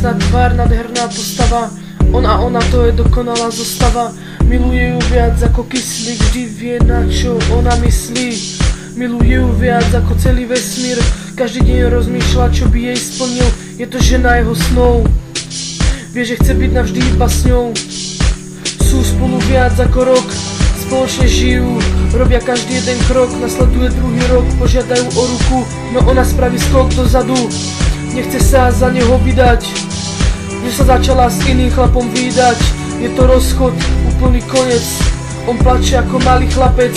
krásna tvár, nádherná postava. Ona to je dokonalá zostava. Miluje ju viac ako kyslík, vždy vie na čo ona myslí. Miluje ju viac ako celý vesmír, každý deň rozmýšľa čo by jej splnil. Je to žena jeho snov, vie že chce byť navždy iba s ňou. Sú spolu viac ako rok, spoločne žijú, robia každý jeden krok. Nasleduje druhý rok, požiadajú o ruku, no ona spraví skok dozadu. Nechce sa za neho vydať, že sa začala s iným chlapom vídať. Je to rozchod, úplný koniec, on plače ako malý chlapec.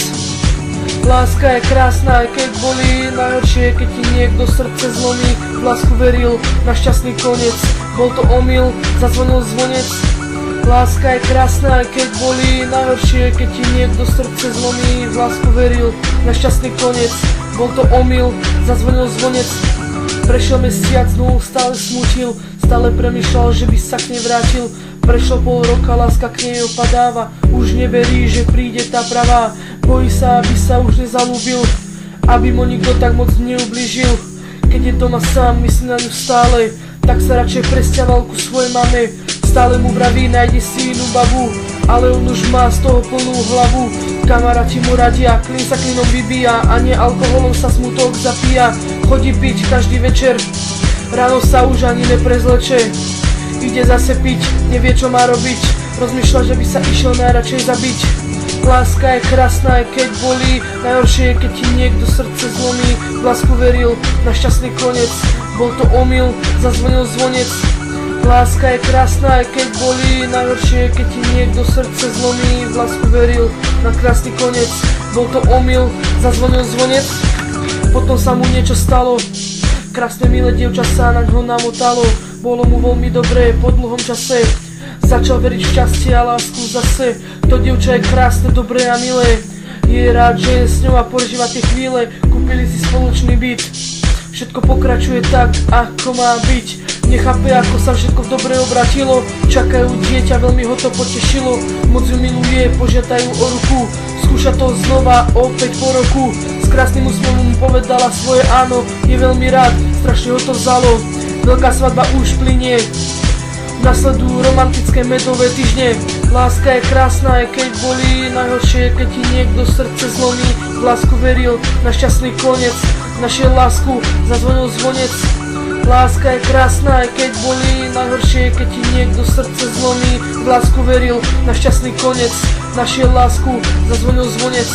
Láska je krásna, aj keď bolí, najhoršie je, keď ti niekto srdce zlomí. V lásku veril, na šťastný koniec, bol to omyl, zazvonil zvonec. Láska je krásna, aj keď bolí, najhoršie je, keď ti niekto srdce zlomí. V lásku veril, na šťastný koniec, bol to omyl, zazvonil zvonec. Prešiel mesiac, znovu stále smutil, stále premýšľal, že by sa k nej vrátil. Prešlo pol roka, láska k nej opadáva, už neverí, že príde tá pravá. Bojí sa, aby sa už nezalúbil, aby mu nikto tak moc neublížil. Keď je doma sám, myslí na ňu stále, tak sa radšej presťahoval ku svojej mame. Stále mu vraví, nájdi si inú babu, ale on už má z toho plnú hlavu. Kamaráti mu radia, klin sa klinom vybíja, a nie alkoholom sa smutok zapíja. Chodí piť každý večer, ráno sa už ani neprezleče. Ide zase piť, nevie čo má robiť, rozmýšľa, že by sa išiel najradšej zabiť. Láska je krásna, aj keď bolí, najhoršie je, keď ti niekto srdce zlomí. V lásku veril, na šťastný koniec, bol to omyl, zazvonil zvonec. Láska je krásna, aj keď bolí, najhoršie je, keď ti niekto srdce zlomí. V lásku veril, na krásny koniec, bol to omyl, zazvonil zvonec. Potom sa mu niečo stalo, krásne milé dievča sa na ňo namotalo. Bolo mu veľmi dobré po dlhom čase, začal veriť v šťastie a lásku zase. To dievča je krásne, dobré a milé, je rád, že je s ňou a prežíva tie chvíle. Kúpili si spoločný byt, všetko pokračuje tak, ako má byť. Nechápe, ako sa všetko v dobre obratilo, čakajú dieťa, veľmi ho to potešilo. Moc ju miluje, požiadajú o ruku, skúša to znova opäť po roku. S krásnym úsmevom mu povedala svoje áno, je veľmi rád, strašne ho to vzalo. Veľká svadba už plynie, nasledujú romantické medové týždne. Láska je krásna, aj keď bolí, najhoršie je, keď ti niekto srdce zlomí. V lásku veril, na šťastný koniec, našiel lásku, zazvonil zvonec. Láska je krásna, aj keď bolí, najhoršie je, keď ti niekto srdce zlomí. V lásku veril, na šťastný koniec, našiel lásku, zazvonil zvonec.